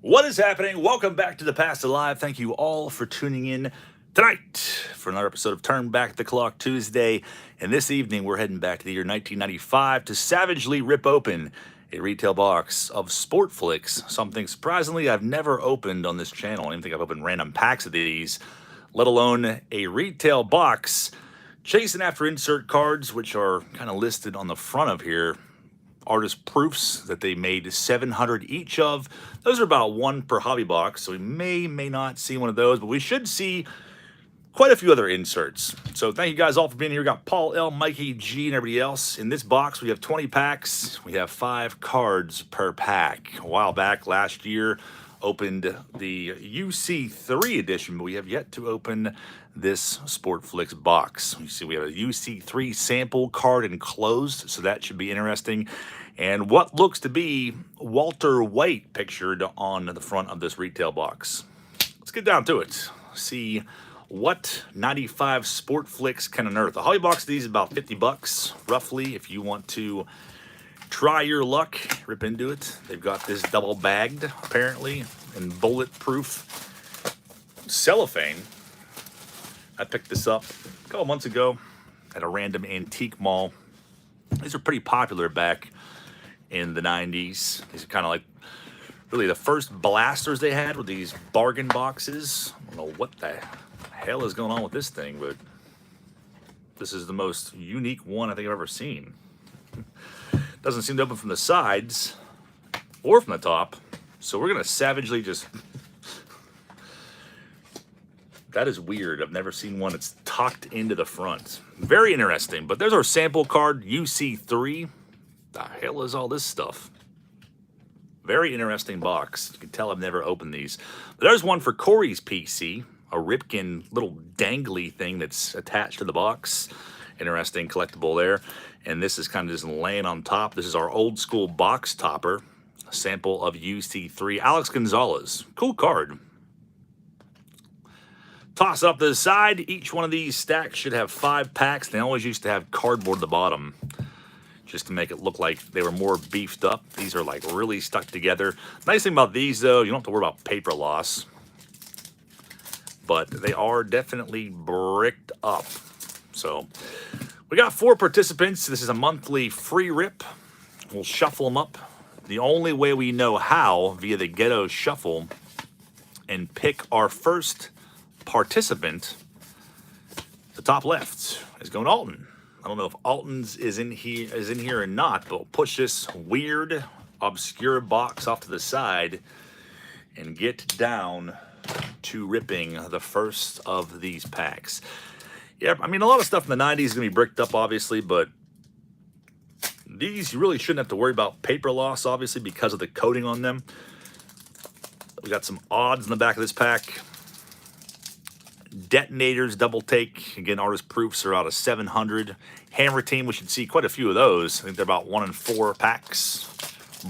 What is happening? Welcome back to the Past Alive. Thank you all for tuning in tonight for another episode of Turn Back the Clock Tuesday. And this evening, we're heading back to the year 1995 to savagely rip open a retail box of SPORTFLIX, something surprisingly I've never opened on this channel. I don't even think I've opened random packs of these, let alone a retail box. Chasing after insert cards, which are kind of listed on the front of here. Artist proofs that they made 700 each of. Those are about one per hobby box, so we may not see one of those, but we should see quite a few other inserts. So thank you guys all for being here. We got Paul L, Mikey G, and everybody else. In this box, we have 20 packs. We have 5 cards per pack. A while back, last year, opened the UC3 edition, but we have yet to open this SPORTFLIX box. You see we have a UC3 sample card enclosed, so that should be interesting. And what looks to be Walter White pictured on the front of this retail box. Let's get down to it. See what 95 SPORTFLIX can unearth. The hobby box of these is about 50 bucks, roughly, if you want to try your luck, rip into it. They've got this double bagged, apparently, in bulletproof cellophane. I picked this up a couple months ago at a random antique mall. These are pretty popular back in the 90s. These are kind of like really the first blasters they had with these bargain boxes. I don't know what the hell is going on with this thing, but this is the most unique one I think I've ever seen. Doesn't seem to open from the sides or from the top, so we're gonna savagely just that is weird. I've never seen one that's tucked into the front. Very interesting. But there's our sample card, UC3. The hell is all this stuff? Very interesting box. You can tell I've never opened these. There's one for Corey's PC, a Ripken little dangly thing that's attached to the box. Interesting collectible there. And this is kind of just laying on top. This is our old school box topper, a sample of UC3. Alex Gonzalez. Cool card. Toss it up to the side. Each one of these stacks should have 5 packs. They always used to have cardboard at the bottom just to make it look like they were more beefed up. These are like really stuck together. Nice thing about these though, you don't have to worry about paper loss, but they are definitely bricked up. So we got 4 participants. This is a monthly free rip. We'll shuffle them up the only way we know how, via the Ghetto Shuffle, and pick our first participant. The top left is going Alton. I don't know if Alton's is in here or not, but we'll push this weird, obscure box off to the side and get down to ripping the first of these packs. Yeah, I mean, a lot of stuff in the 90s is going to be bricked up, obviously, but these you really shouldn't have to worry about paper loss, obviously, because of the coating on them. We got some odds in the back of this pack. Detonators, double take. Again, artist proofs are out of 700. Hammer Team, we should see quite a few of those. I think they're about 1 in 4 packs.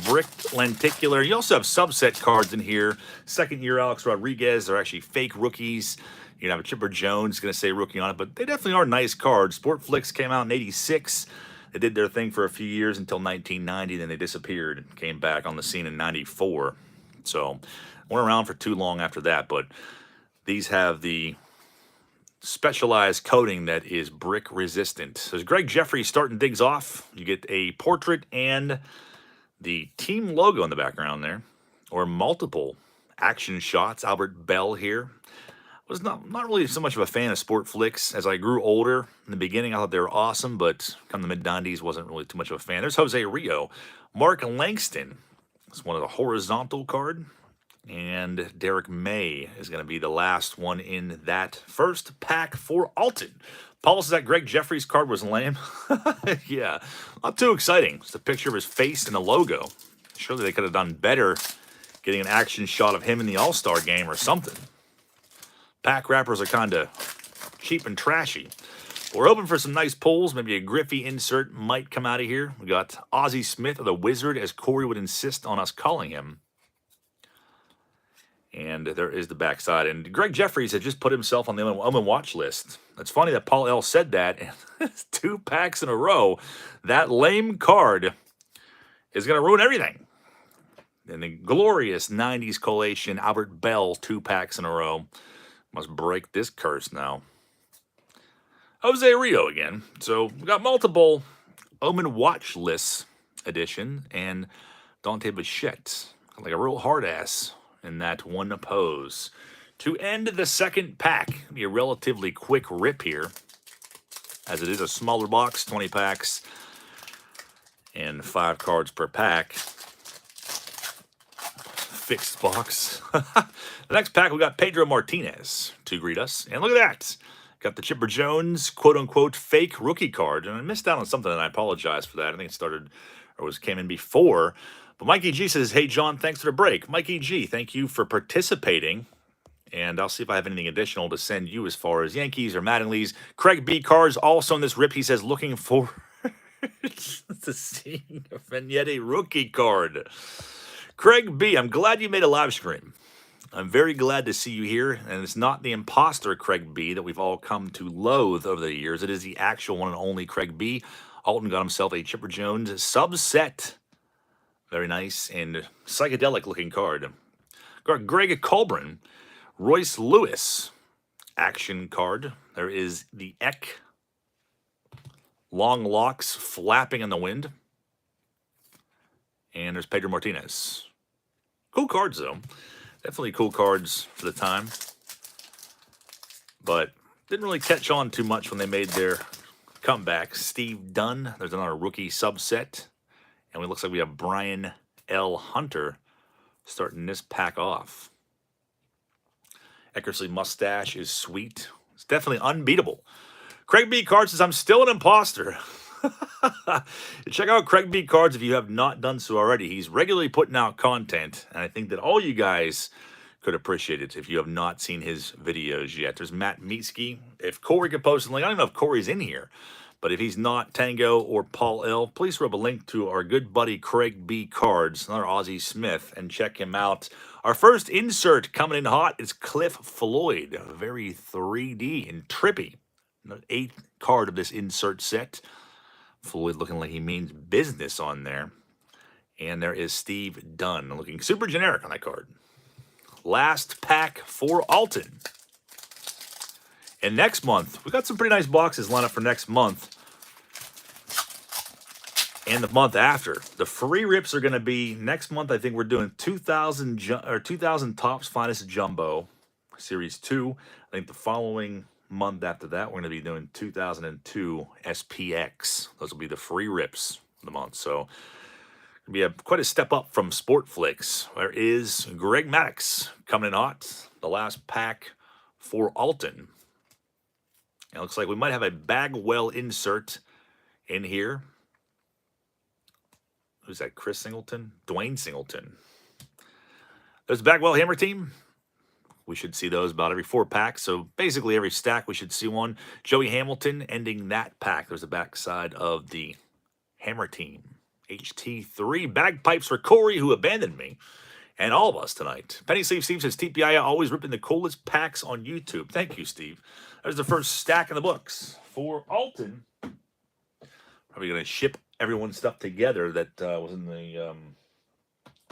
Bricked Lenticular. You also have subset cards in here. Second year Alex Rodriguez. They're actually fake rookies. You have a Chipper Jones, going to say rookie on it, but they definitely are nice cards. SPORTFLIX came out in '86. They did their thing for a few years until 1990, then they disappeared and came back on the scene in '94. So, weren't around for too long after that, but these have the specialized coating that is brick resistant. So, as Greg Jeffries starting things off, you get a portrait and the team logo in the background there, or multiple action shots. Albert Bell here. Was not really so much of a fan of SPORTFLIX. As I grew older, in the beginning I thought they were awesome, but come the mid-90s wasn't really too much of a fan. There's Jose Rio. Mark Langston is one of the horizontal card, and Derek May is going to be the last one in that first pack for Alton. Paul says that Greg Jeffries card was lame. Yeah, not too exciting. Just a picture of his face and a logo. Surely they could have done better getting an action shot of him in the All-Star game or something. Pack wrappers are kind of cheap and trashy. We're open for some nice pulls. Maybe a Griffey insert might come out of here. We got Ozzie Smith, or the Wizard, as Corey would insist on us calling him. And there is the backside. And Greg Jeffries had just put himself on the Omen watch list. It's funny that Paul L. said that. And 2 packs in a row. That lame card is going to ruin everything. And the glorious 90s collation Albert Bell 2-packs in a row. Must break this curse now. Jose Rio again. So we got multiple Omen Watch List edition and Dante Bichette. Like a real hard ass in that one pose. To end the second pack, be a relatively quick rip here, as it is a smaller box, 20 packs, and 5 cards per pack. Fixed box. The next pack, we got Pedro Martinez to greet us. And look at that. Got the Chipper Jones, quote-unquote, fake rookie card. And I missed out on something, and I apologize for that. I think it started, or came in before. But Mikey G says, hey, John, thanks for the break. Mikey G, thank you for participating. And I'll see if I have anything additional to send you as far as Yankees or Mattingly's. Craig B. Carr's also in this rip. He says, looking for to see a Vignette rookie card. Craig B., I'm glad you made a live stream. I'm very glad to see you here. And it's not the imposter Craig B. that we've all come to loathe over the years. It is the actual one and only Craig B. Alton got himself a Chipper Jones subset. Very nice and psychedelic-looking card. Got Greg Colburn. Royce Lewis action card. There is the Eck. Long locks flapping in the wind. And there's Pedro Martinez. Cool cards, though. Definitely cool cards for the time. But didn't really catch on too much when they made their comeback. Steve Dunn. There's another rookie subset. And it looks like we have Brian L. Hunter starting this pack off. Eckersley mustache is sweet. It's definitely unbeatable. Craig B. Cards says, I'm still an imposter. Check out Craig B. Cards if you have not done so already. He's regularly putting out content, and I think that all you guys could appreciate it if you have not seen his videos yet. There's Matt Meetsky. If Corey could post a link, I don't know if Corey's in here, but if he's not, Tango or Paul L., please rub a link to our good buddy Craig B. Cards, another Aussie Smith, and check him out. Our first insert coming in hot is Cliff Floyd, very 3D and trippy. The 8th card of this insert set. Floyd looking like he means business on there. And there is Steve Dunn looking super generic on that card. Last pack for Alton. And next month, we got some pretty nice boxes lined up for next month. And the month after. The free rips are going to be next month. I think we're doing 2000 Topps Finest Jumbo Series 2. I think the following month after that, we're going to be doing 2002 SPX. Those will be the free rips of the month. So it'll be quite a step up from SPORTFLIX. There is Greg Maddux coming in hot. The last pack for Alton. It looks like we might have a Bagwell insert in here. Who's that? Chris Singleton? Dwayne Singleton. There's the Bagwell Hammer team. We should see those about every 4 packs. So basically every stack we should see one. Joey Hamilton ending that pack. There's the backside of the Hammer team. HT3 bagpipes for Corey, who abandoned me. And all of us tonight. Penny Sleeve Steve says, TPIA always ripping the coolest packs on YouTube. Thank you, Steve. There's the first stack in the books for Alton. Probably going to ship everyone's stuff together that was in the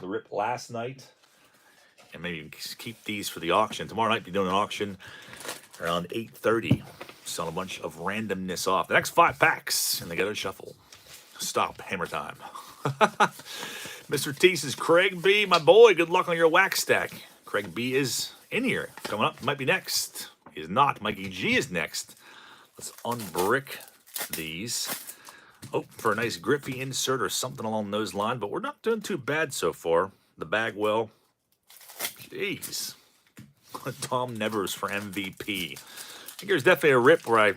rip last night. And maybe keep these for the auction. Tomorrow night, be doing an auction around 8:30. Selling a bunch of randomness off. The next 5 packs in the Together Shuffle. Stop. Hammer time. Mr. T says, Craig B, my boy, good luck on your wax stack. Craig B is in here. Coming up, might be next. He is not. Mikey G is next. Let's unbrick these. Hope for a nice grippy insert or something along those lines, but we're not doing too bad so far. The Bagwell. Jeez. Tom Nevers for MVP. I think there's definitely a rip where a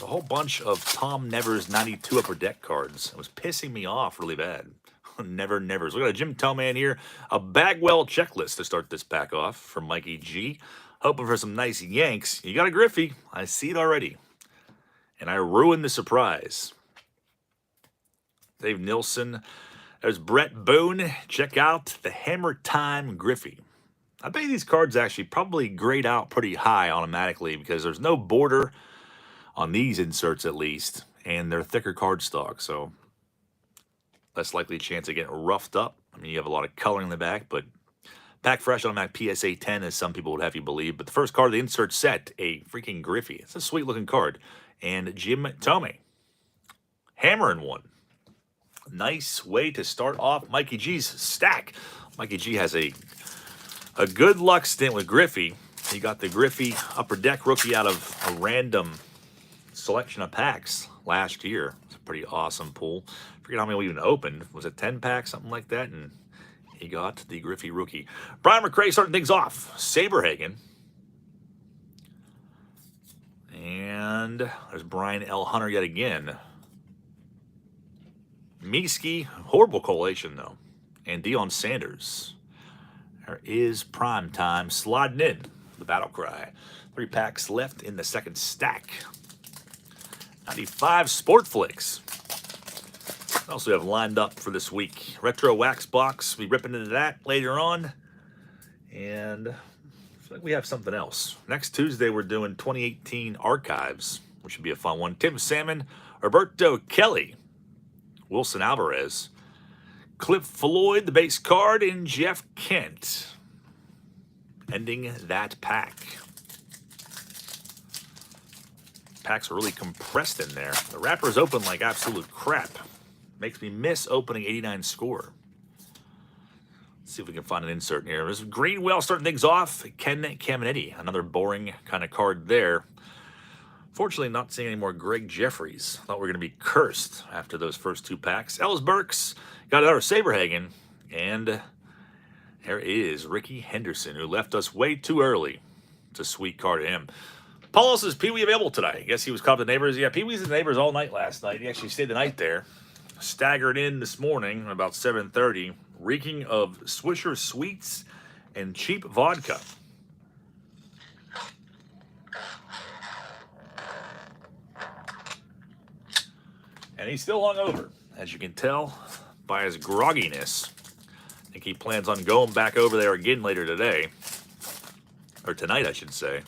whole bunch of Tom Nevers 92 upper deck cards. It was pissing me off really bad. Nevers. We got a Jim Tellman here. A Bagwell checklist to start this pack off from Mikey G. Hoping for some nice Yanks. You got a Griffey. I see it already. And I ruined the surprise. Dave Nilsson. There's Brett Boone. Check out the Hammer Time Griffey. I bet these cards actually probably grade out pretty high automatically because there's no border on these inserts at least. And they're thicker cardstock, so less likely chance of getting roughed up I mean, you have a lot of coloring in the back, but pack fresh automatic PSA 10, as some people would have you believe. But the first card of the insert set, a freaking Griffey. It's a sweet looking card. And Jim Tomei. Hammering one. Nice way to start off Mikey G's stack. Mikey G has a good luck stint with Griffey. He got the Griffey Upper Deck rookie out of a random selection of packs last year. It's a pretty awesome pull. I forget how many we even opened. Was it 10 packs, something like that? And he got the Griffey rookie. Brian McRae starting things off. Saberhagen. And there's Brian L. Hunter yet again. Miski, horrible collation though. And Deion Sanders. There is prime time sliding in the battle cry. 3 packs left in the second stack. 95 SPORTFLIX. Also have lined up for this week. Retro Wax Box. We'll be ripping into that later on. And I feel like we have something else. Next Tuesday, we're doing 2018 Archives, which should be a fun one. Tim Salmon, Roberto Kelly, Wilson Alvarez, Cliff Floyd, the base card, and Jeff Kent. Ending that pack. Packs are really compressed in there. The wrapper's open like absolute crap. Makes me miss opening 89 score. Let's see if we can find an insert in here. There's Greenwell starting things off. Ken Caminiti, another boring kind of card there. Fortunately, not seeing any more Greg Jeffries. Thought we were going to be cursed after those first 2 packs. Ellis Burks got another Saberhagen. And there is Ricky Henderson, who left us way too early. It's a sweet card to him. Paul says Pee Wee available today. I guess he was caught the neighbors. Yeah, Pee Wee's at the neighbors all night last night. He actually stayed the night there. Staggered in this morning about 7:30, reeking of Swisher Sweets and cheap vodka. And he's still hungover, as you can tell by his grogginess. I think he plans on going back over there again later today. Or tonight, I should say.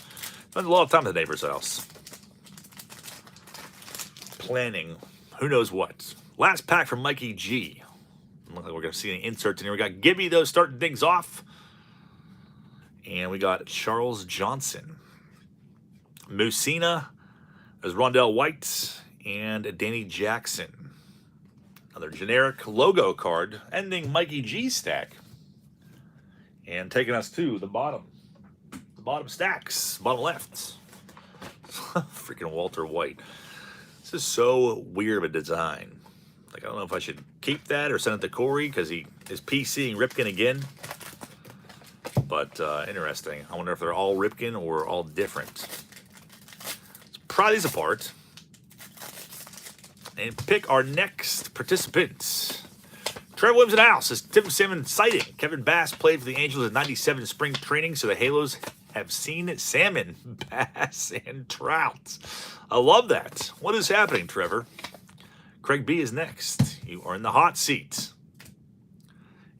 Spends a lot of time at the neighbor's house. Planning who knows what. Last pack from Mikey G. Looks like we're going to see any inserts in here. We got Gibby, though, starting things off. And we got Charles Johnson. Musina. There's Rondell White. And Danny Jackson. Another generic logo card. Ending Mikey G's stack. And taking us to the bottom. The bottom stacks. Bottom left. Freaking Walter White. This is so weird of a design. Like, I don't know if I should keep that or send it to Corey because he is PCing Ripken again. But interesting. I wonder if they're all Ripken or all different. Let's pry these apart and pick our next participants. Trevor Williams in the house is Tim Salmon sighting. Kevin Bass played for the Angels in '97 spring training, so the Halos have seen salmon, bass, and trout. I love that. What is happening, Trevor? Craig B is next. You are in the hot seat.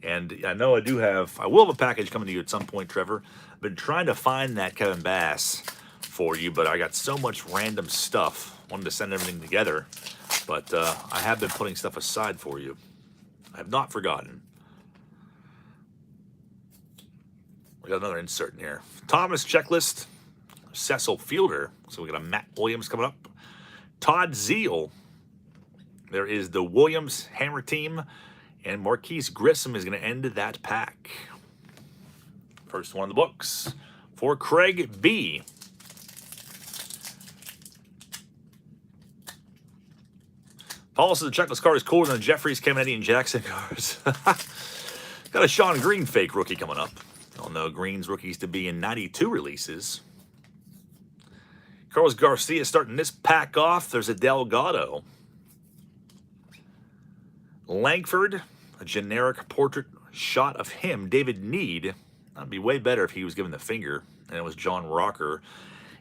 And I know I will have a package coming to you at some point, Trevor. I've been trying to find that Kevin Bass for you, but I got so much random stuff. Wanted to send everything together. But I have been putting stuff aside for you. I have not forgotten. We got another insert in here. Thomas checklist. Cecil Fielder. So we got a Matt Williams coming up. Todd Zeal. There is the Williams Hammer team. And Marquise Grissom is going to end that pack. First one in the books for Craig B. Paul says the checklist card is cooler than the Jeffries, Caminiti, and Jackson cards. Got a Sean Green fake rookie coming up. Y'all know Green's rookies to be in 92 releases. Carlos Garcia starting this pack off. There's a Delgado. Langford, a generic portrait shot of him. David Need. That'd be way better if he was given the finger. And it was John Rocker.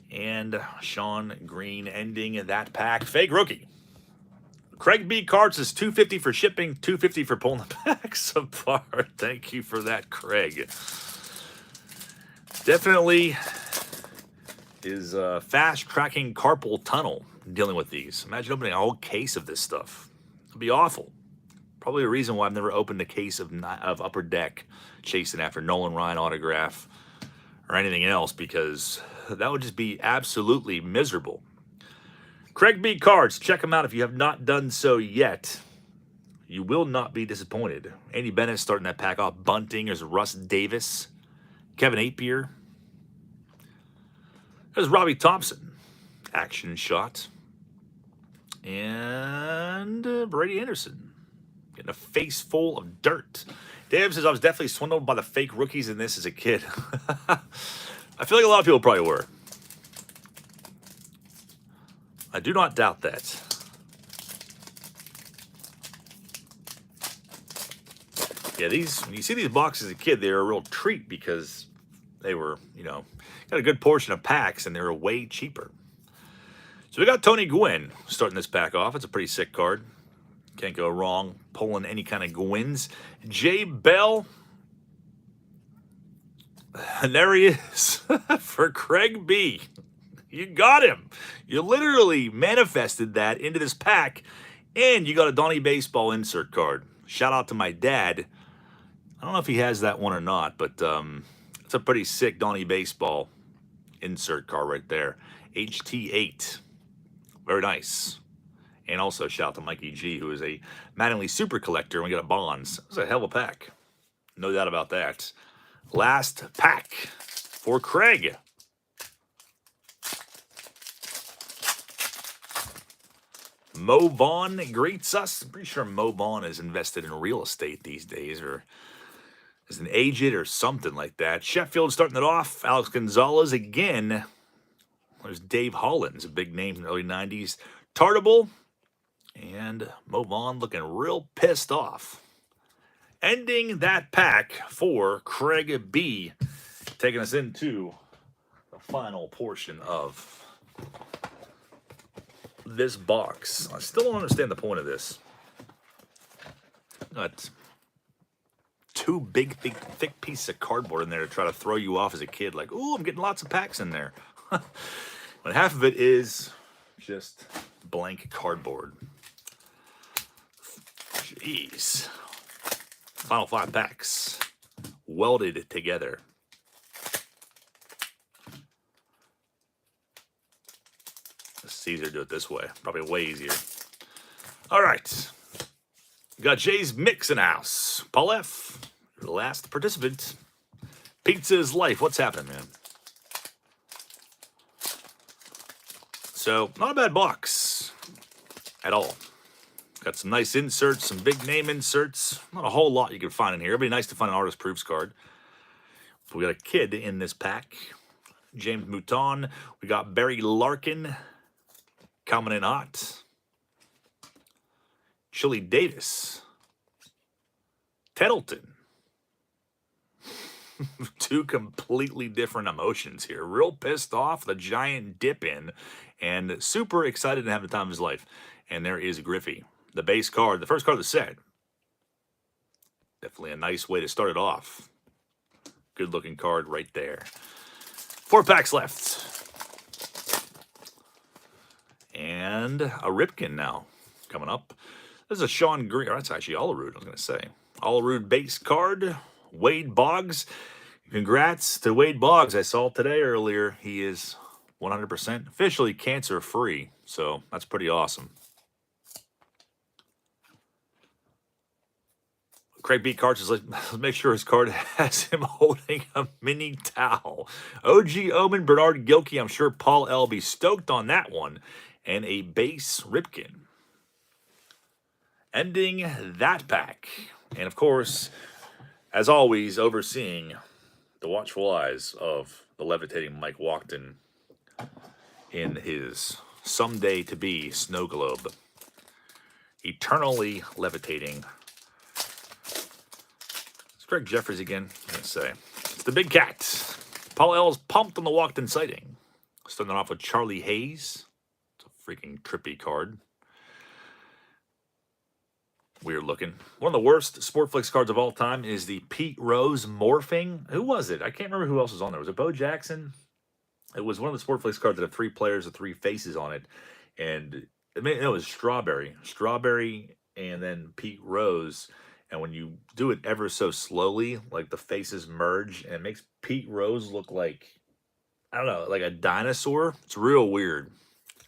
And Sean Green ending that pack. Fake rookie. Craig B. cards is $250 for shipping, $250 for pulling the packs apart. Thank you for that, Craig. Definitely is fast-tracking carpal tunnel dealing with these. Imagine opening a whole case of this stuff. It'd be awful. Probably a reason why I've never opened a case of Upper Deck chasing after Nolan Ryan autograph or anything else, because that would just be absolutely miserable. Craig B. Cards, check them out if you have not done so yet. You will not be disappointed. Andy Bennett starting that pack off. Bunting. There's Russ Davis. Kevin Apier. There's Robbie Thompson. Action shot. And Brady Anderson. Getting a face full of dirt. Dave says, I was definitely swindled by the fake rookies in this as a kid. I feel like a lot of people probably were. I do not doubt that. Yeah, when you see these boxes as a kid, they're a real treat because they were, got a good portion of packs and they were way cheaper. So we got Tony Gwynn starting this pack off. It's a pretty sick card. Can't go wrong pulling any kind of Gwyns. Jay Bell. And there he is for Craig B. You got him. You literally manifested that into this pack, and you got a Donnie Baseball insert card. Shout out to my dad. I don't know if he has that one or not, but it's a pretty sick Donnie Baseball insert card right there. HT8. Very nice. And also shout out to Mikey G, who is a Mattingly super collector, and we got a Bonds. It was a hell of a pack. No doubt about that. Last pack for Craig. Mo Vaughn greets us. I'm pretty sure Mo Vaughn is invested in real estate these days, or is an agent or something like that. Sheffield starting it off. Alex Gonzalez again. There's Dave Hollins, a big name in the early 90s. Tartable. And Mo Vaughn looking real pissed off. Ending that pack for Craig B. Taking us into the final portion of this box. I still don't understand the point of this. Got two big, thick pieces of cardboard in there to try to throw you off as a kid. Like, ooh, I'm getting lots of packs in there. But half of it is just blank cardboard. Jeez. Final 5 packs. Welded together. It's easier to do it this way. Probably way easier. All right. We got Jay's Mix in house. Paul F., the last participant. Pizza is life. What's happening, man? So, not a bad box at all. Got some nice inserts, some big name inserts. Not a whole lot you can find in here. It'd be nice to find an artist proofs card. We got a kid in this pack. James Mouton. We got Barry Larkin coming in hot. Chili Davis. Tettleton. Two completely different emotions here. Real pissed off, the giant dip in, and super excited to have the time of his life. And there is Griffey. The base card, the first card of the set. Definitely a nice way to start it off. Good looking card right there. 4 packs left. And a Ripken now coming up. This is a Sean Green. That's actually Olerud, I was going to say. Olerud base card. Wade Boggs. Congrats to Wade Boggs. I saw today earlier. He is 100% officially cancer free. So that's pretty awesome. Craig B. Cards is like, let's make sure his card has him holding a mini towel. OG Omen, Bernard Gilkey. I'm sure Paul L. be stoked on that one. And a base Ripken. Ending that pack. And of course, as always, overseeing the watchful eyes of the levitating Mike Walkton in his someday to be snow globe. Eternally levitating. Greg Jeffries again, I'm going to say. It's the big cat. Paul L. is pumped on the Walkton sighting. Starting off with Charlie Hayes. It's a freaking trippy card. Weird looking. One of the worst SPORTFLIX cards of all time is the Pete Rose morphing. Who was it? I can't remember who else was on there. Was it Bo Jackson? It was one of the SPORTFLIX cards that had 3 players with 3 faces on it. And it was Strawberry. Strawberry and then Pete Rose. And when you do it ever so slowly, like the faces merge, and it makes Pete Rose look like, I don't know, like a dinosaur. It's real weird.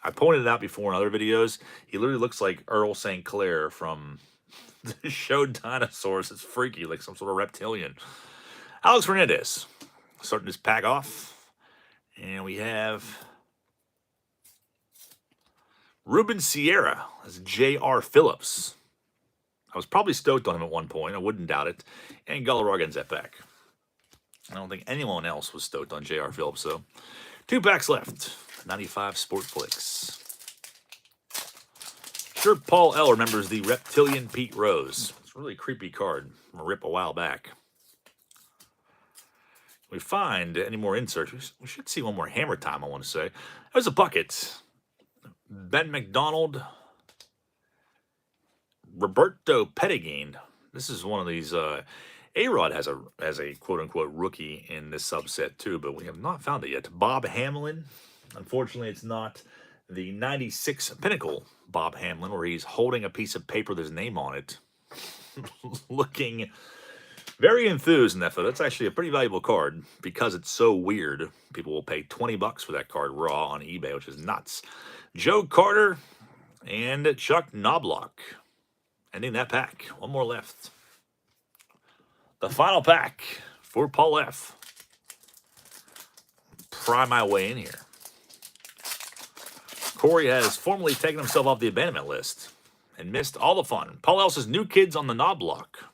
I pointed it out before in other videos. He literally looks like Earl St. Clair from the show Dinosaurs. It's freaky, like some sort of reptilian. Alex Fernandez starting this pack off. And we have Ruben Sierra as J.R. Phillips. I was probably stoked on him at one point. I wouldn't doubt it. And Galarraga ends that pack. I don't think anyone else was stoked on J.R. Phillips, though. 2 packs left. 95 SPORTFLIX. Sure, Paul L. remembers the Reptilian Pete Rose. It's a really creepy card from a rip a while back. If we find any more inserts, we should see one more Hammer Time, I want to say. There's a bucket. Ben McDonald. Roberto Pettigane. This is one of these. A-Rod has a quote-unquote rookie in this subset too, but we have not found it yet. Bob Hamlin. Unfortunately, it's not the 96 Pinnacle Bob Hamlin, where he's holding a piece of paper with his name on it. Looking very enthused in that photo. It's actually a pretty valuable card because it's so weird. People will pay $20 for that card raw on eBay, which is nuts. Joe Carter and Chuck Knobloch. Ending that pack. One more left. The final pack for Paul F. Pry my way in here. Corey has formally taken himself off the abandonment list and missed all the fun. Paul L says new kids on the Knobloch.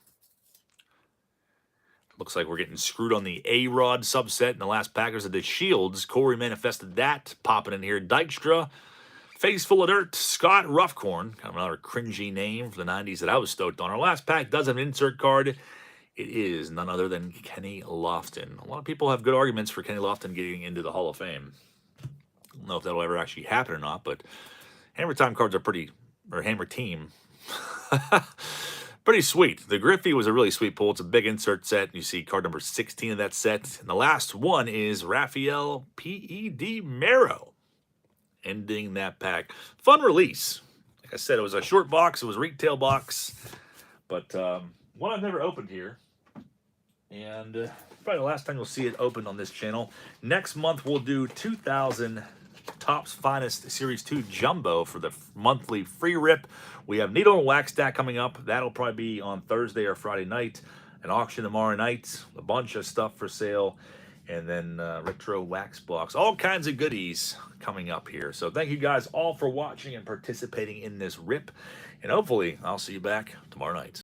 Looks like we're getting screwed on the A-Rod subset in the last packers of the Shields. Corey manifested that. Popping in here. Dykstra. Face Full of Dirt. Scott Ruffcorn. Kind of another cringy name for the 90s that I was stoked on. Our last pack does have an insert card. It is none other than Kenny Lofton. A lot of people have good arguments for Kenny Lofton getting into the Hall of Fame. I don't know if that'll ever actually happen or not, but Hammer Time cards are pretty, or Hammer Team, pretty sweet. The Griffey was a really sweet pull. It's a big insert set. You see card number 16 of that set. And the last one is Rafael P.E.D. Mero, ending that pack. Fun release. Like I said, it was a short box. It was a retail box. But one I've never opened here. And probably the last time you'll see it opened on this channel. Next month, we'll do 2000 Topps Finest Series 2 Jumbo for the monthly free rip. We have Needle and Wax Stack coming up. That'll probably be on Thursday or Friday night. An auction tomorrow night. A bunch of stuff for sale. And then retro wax box. All kinds of goodies coming up here. So thank you guys all for watching and participating in this rip. And hopefully, I'll see you back tomorrow night.